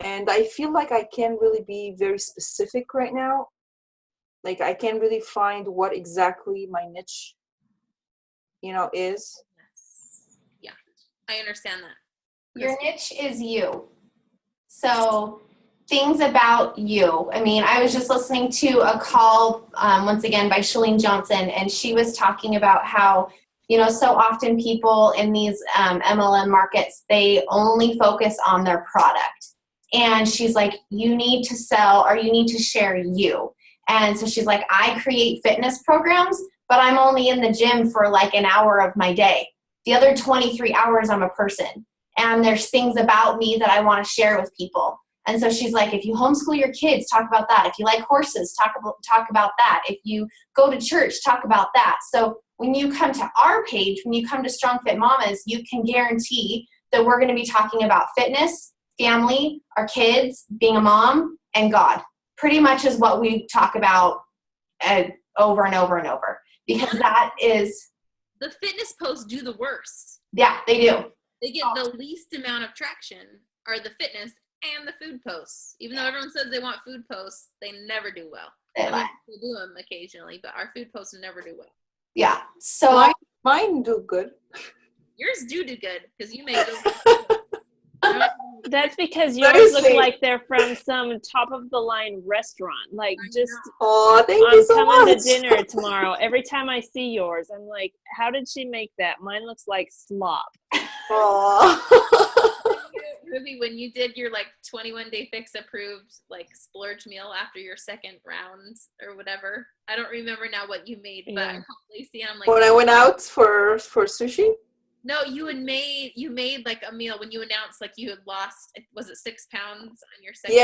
And I feel like I can't really be very specific right now. I can't really find what exactly my niche is. Yeah, I understand that. Your niche is you. So things about you. I was just listening to a call once again by Shalene Johnson, and she was talking about how, so often people in these MLM markets, they only focus on their product. And she's like, you need to sell or you need to share you. And so she's like, I create fitness programs, but I'm only in the gym for an hour of my day. The other 23 hours, I'm a person. And there's things about me that I want to share with people. And so she's like, if you homeschool your kids, talk about that. If you like horses, talk about that. If you go to church, talk about that. So when you come to our page, when you come to Strong Fit Mamas, you can guarantee that we're going to be talking about fitness, family, our kids, being a mom, and God. Pretty much is what we talk about over and over and over. Because that is... The fitness posts do the worst. Yeah, they do. They get the least amount of traction are the fitness and the food posts. Even though everyone says they want food posts, they never do well. They do them occasionally, but our food posts never do well. Yeah. So mine do good. Yours do good because you make those. That's because yours look like they're from some top of the line restaurant. Thank you so much. I'm coming to dinner tomorrow. Every time I see yours, I'm like, how did she make that? Mine looks like slop. You're Ruby, when you did your like 21 Day Fix approved like splurge meal after your second round or whatever, I don't remember now what you made, but I called Lacey and I'm like, when I went out for sushi. no, you made like a meal when you announced like you had lost, was it 6 pounds on your second?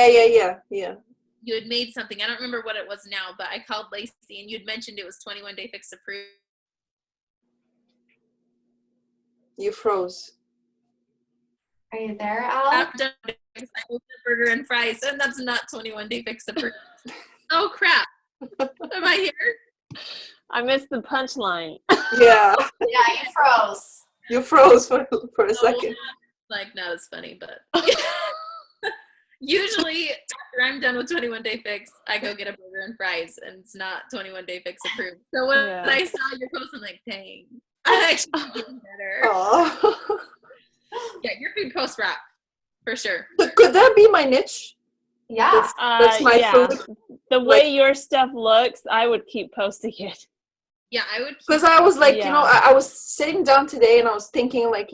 Yeah. You had made something. I don't remember what it was now, but I called Lacey and you had mentioned it was 21 Day Fix approved. You froze. Are you there, Al? After I opened a burger and fries, and that's not 21 Day Fix approved. Oh crap! Am I here? I missed the punchline. Yeah, Yeah, you froze. you froze for a second. Like, no, it's funny, but usually after I'm done with 21 Day Fix, I go get a burger and fries, and it's not 21 Day Fix approved. So when I saw your post, I'm like, dang, I'm actually getting better. Oh. Yeah, your food posts rock for sure. Could that be my niche? Yeah. That's my food. The way your stuff looks, I would keep posting it. Yeah, I would. Because I was like, Yeah. I was sitting down today and I was thinking like,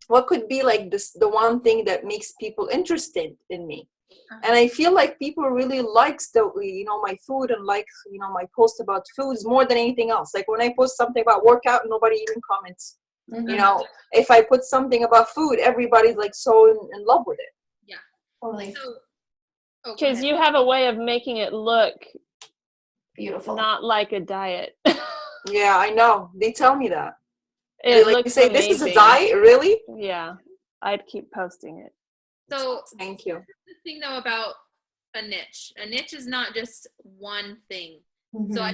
what could be like the one thing that makes people interested in me? And I feel like people really likes my food and my post about foods more than anything else. Like when I post something about workout, nobody even comments. Mm-hmm. If I put something about food, everybody's like so in love with it. Yeah, Totally. So, Because you have a way of making it look Beautiful. not like a diet. Yeah, I know. They tell me that. It Like looks you say, this is a amazing. diet, really? Yeah, I'd keep posting it. So Thank you. the thing though about a niche is not just one thing. Mhm. So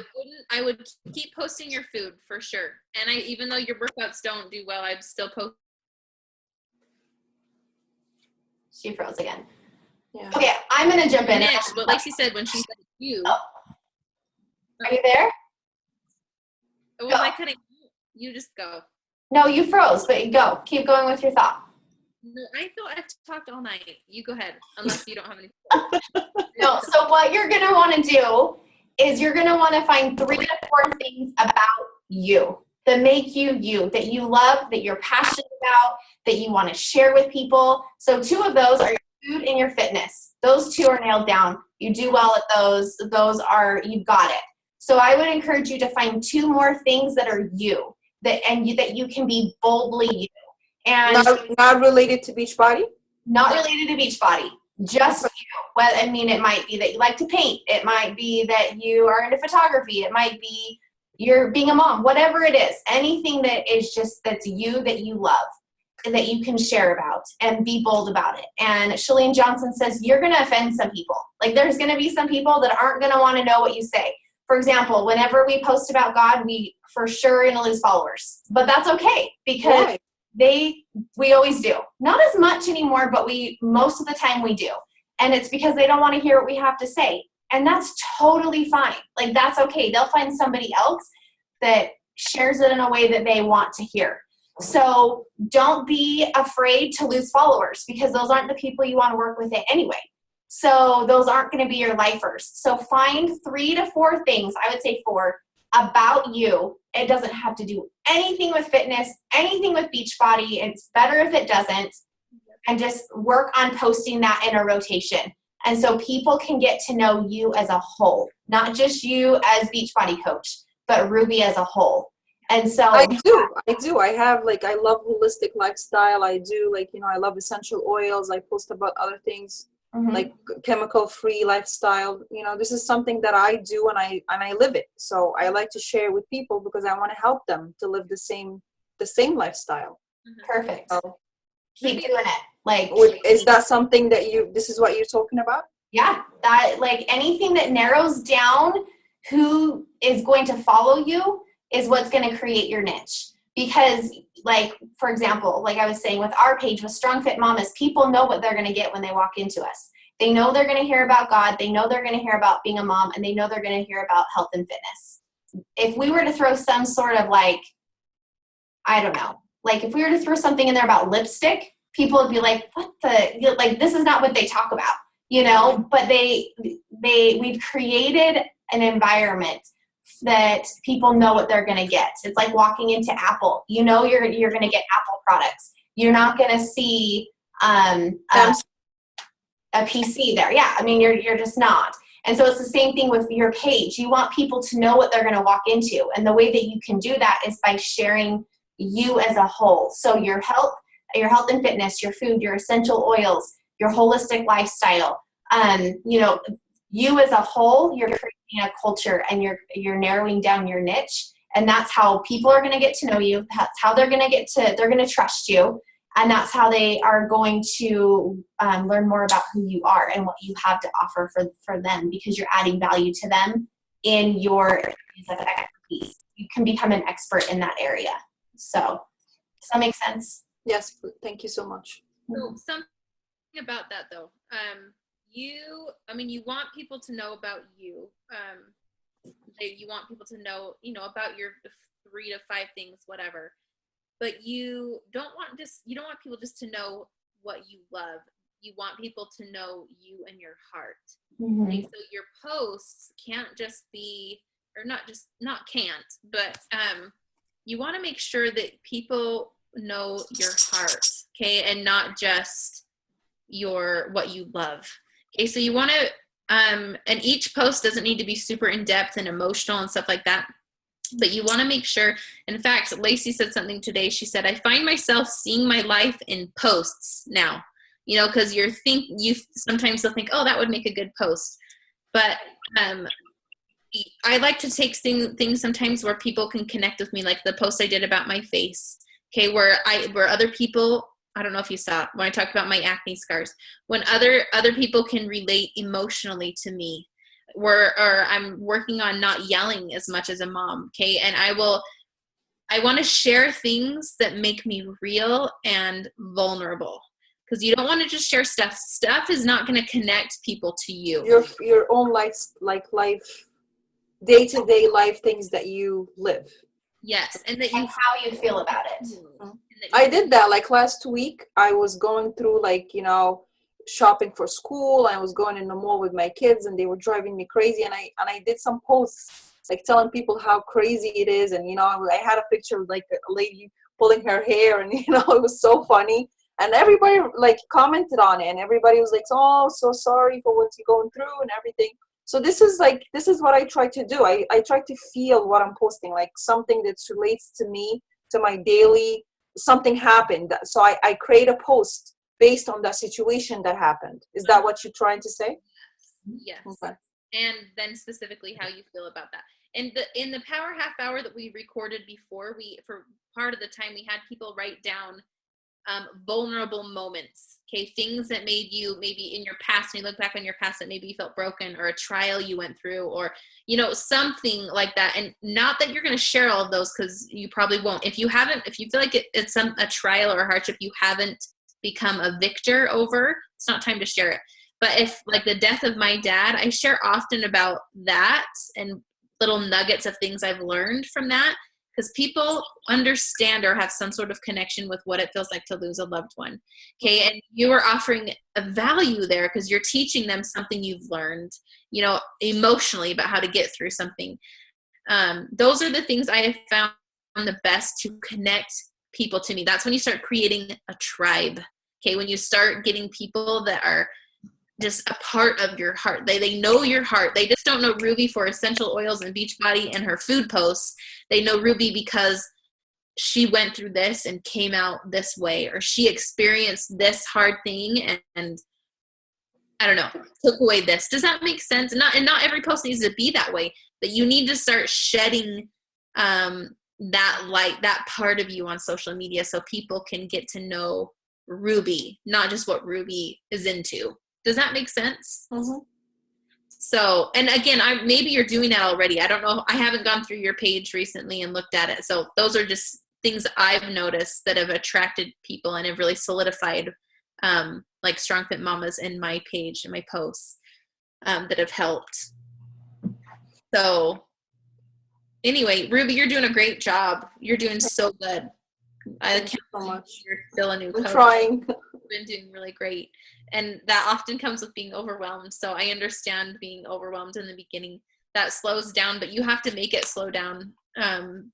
I would keep posting your food for sure. And even though your workouts don't do well, I'd still post. She froze again. Yeah. Okay, I'm gonna jump in. Niche, but like she said, when she said you, Are you there? was I cutting? You just go. No, you froze, but go. Keep going with your thought. No, I thought I've talked all night. You go ahead, unless you don't have any. No, so what you're gonna wanna do is you're gonna wanna find 3 to 4 things about you that make you, that you love, that you're passionate about, that you wanna share with people. So 2 of those are your food and your fitness. Those 2 are nailed down. You do well at those. You've got it. So I would encourage you to find 2 more things that are you, that you can be boldly you. And Not related to Beachbody? not related to Beachbody, just you. Well, I mean, it might be that you like to paint. It might be that you are into photography. It might be you're being a mom, whatever it is. Anything that is just that's you, that you love, that you can share about and be bold about it. And Shalene Johnson says, you're going to offend some people. Like there's going to be some people that aren't going to want to know what you say. For example, whenever we post about God, we for sure are going to lose followers. But that's okay because Why? we always do. Not as much anymore, but most of the time we do. And it's because they don't want to hear what we have to say. And that's totally fine. Like that's okay. They'll find somebody else that shares it in a way that they want to hear. So don't be afraid to lose followers because those aren't the people you want to work with anyway. So those aren't going to be your lifers. So find 3 to 4 things, I would say 4, about you. It doesn't have to do anything with fitness, anything with Beachbody. It's better if it doesn't. And just work on posting that in a rotation. And so people can get to know you as a whole, not just you as Beachbody coach, but Ruby as a whole. And so I do. I have I love holistic lifestyle. I do I love essential oils. I post about other things. Mhm. Like chemical-free lifestyle. This is something that I do and I live it. So I like to share with people because I want to help them to live the same lifestyle. Perfect. So, Keep doing it. is that something that this is what you're talking about? Yeah, that anything that narrows down who is going to follow you is what's going to create your niche. Because for example, like I was saying with our page with Strong Fit Mamas, people know what they're going to get when they walk into us. They know they're going to hear about God. They know they're going to hear about being a mom, and they know they're going to hear about health and fitness. If we were to throw some sort of I don't know, if we were to throw something in there about lipstick, people would be like, what the, this is not what they talk about, but we've created an environment that people know what they're going to get. It's like walking into Apple. You're going to get Apple products. You're not going to see a PC there. Yeah, I mean, you're just not. And so it's the same thing with your page. You want people to know what they're going to walk into. And the way that you can do that is by sharing you as a whole. So your health and fitness, your food, your essential oils, your holistic lifestyle, you as a whole, you're creating a culture and you're narrowing down your niche. And that's how people are going to get to know you. That's how they're going to trust you. And that's how they are going to learn more about who you are and what you have to offer for them, because you're adding value to them in your areas of expertise. You can become an expert in that area. So does that make sense? Yes, thank you so much. So something about that though, you want people to know about you. You want people to know, about your 3 to 5 things, whatever. But you don't want people just to know what you love. You want people to know you and your heart. Mm-hmm. And so your posts can't just be, or not can't, but you want to make sure that people know your heart, okay, and not just what you love. Okay, so you want to, and each post doesn't need to be super in-depth and emotional and stuff like that, but you want to make sure. In fact, Lacey said something today. She said, I find myself seeing my life in posts now, because you sometimes you'll think, oh, that would make a good post. But I like to take things sometimes where people can connect with me, like the post I did about my face, okay, where other people, I don't know if you saw it, when I talked about my acne scars, when other people can relate emotionally to me, or I'm working on not yelling as much as a mom, okay, and I want to share things that make me real and vulnerable, because you don't want to just share stuff. Stuff is not going to connect people to you. Your own life, day-to-day life things that you live. Yes, and how you feel about it. Mm-hmm. I did that last week. I was going through shopping for school. I was going in the mall with my kids and they were driving me crazy, and I did some posts telling people how crazy it is, and I had a picture of a lady pulling her hair, and it was so funny, and everybody commented on it, and everybody was oh, so sorry for what you're going through and everything. So this is what I try to do. I try to feel what I'm posting, something that relates to me, to my daily. Something happened, so I create a post based on that situation that happened. Is that what you're trying to say? Yes. Okay. And then specifically how you feel about that. And in the Power Half Hour that we recorded before, for part of the time we had people write down vulnerable moments, okay, things that made you maybe in your past, when you look back on your past, that maybe you felt broken, or a trial you went through, or something like that. And not that you're going to share all of those, because you probably won't. If you feel like it's a trial or a hardship you haven't become a victor over, it's not time to share it. But if the death of my dad, I share often about that and little nuggets of things I've learned from that, because people understand or have some sort of connection with what it feels like to lose a loved one. Okay. And you are offering a value there because you're teaching them something you've learned, emotionally, about how to get through something. Those are the things I have found the best to connect people to me. That's when you start creating a tribe. Okay. When you start getting people that are just a part of your heart. They know your heart. They just don't know Ruby for essential oils and Beachbody and her food posts. They know Ruby because she went through this and came out this way, or she experienced this hard thing and I don't know, took away this. Does that make sense? And not every post needs to be that way, but you need to start shedding that light, that part of you on social media, so people can get to know Ruby, not just what Ruby is into. Does that make sense? Mm-hmm. So, and again, maybe you're doing that already. I don't know. I haven't gone through your page recently and looked at it. So those are just things I've noticed that have attracted people and have really solidified Strong Fit Mamas in my page and my posts that have helped. So anyway, Ruby, you're doing a great job. You're doing so good. Thank you so much. You're still a new coach. I'm trying. You've been doing really great. And that often comes with being overwhelmed. So I understand being overwhelmed in the beginning. That slows down, but you have to make it slow down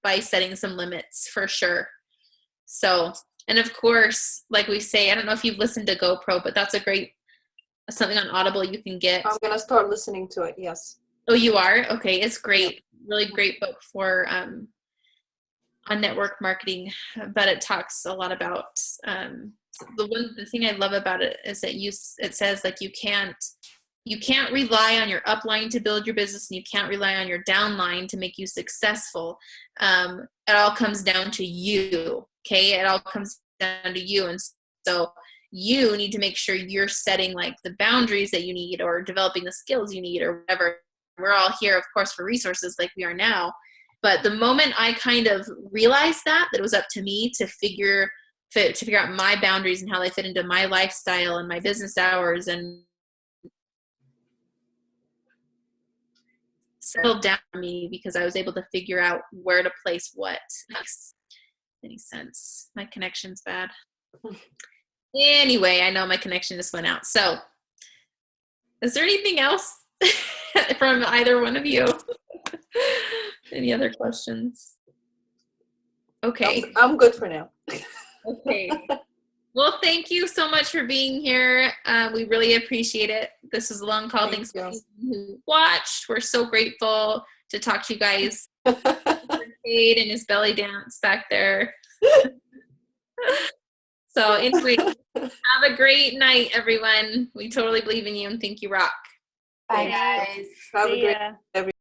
by setting some limits for sure. So And of course, like we say, I don't know if you've listened to GoPro, but that's a great, something on Audible you can get. I'm gonna start listening to it. Yes. Oh, you are? Okay. It's great. Really great book for, on network marketing, but it talks a lot about, the thing I love about it is that it says like you can't rely on your upline to build your business, and you can't rely on your downline to make you successful. It all comes down to you. Okay. It all comes down to you. And so you need to make sure you're setting like the boundaries that you need, or developing the skills you need, or whatever. We're all here, of course, for resources like we are now. But the moment I kind of realized that it was up to me to figure out my boundaries and how they fit into my lifestyle and my business hours, and settled down for me, because I was able to figure out where to place what. Makes any sense? My connection's bad. Anyway, I know my connection just went out. So is there anything else from either one of you? Any other questions? Okay. I'm good for now. Okay. Well, thank you so much for being here. We really appreciate it. This is a long call. Thanks for who watched. We're so grateful to talk to you guys. Cade and his belly dance back there. So anyway, have a great night, everyone. We totally believe in you and think you rock. Bye, guys. Have a See great ya. every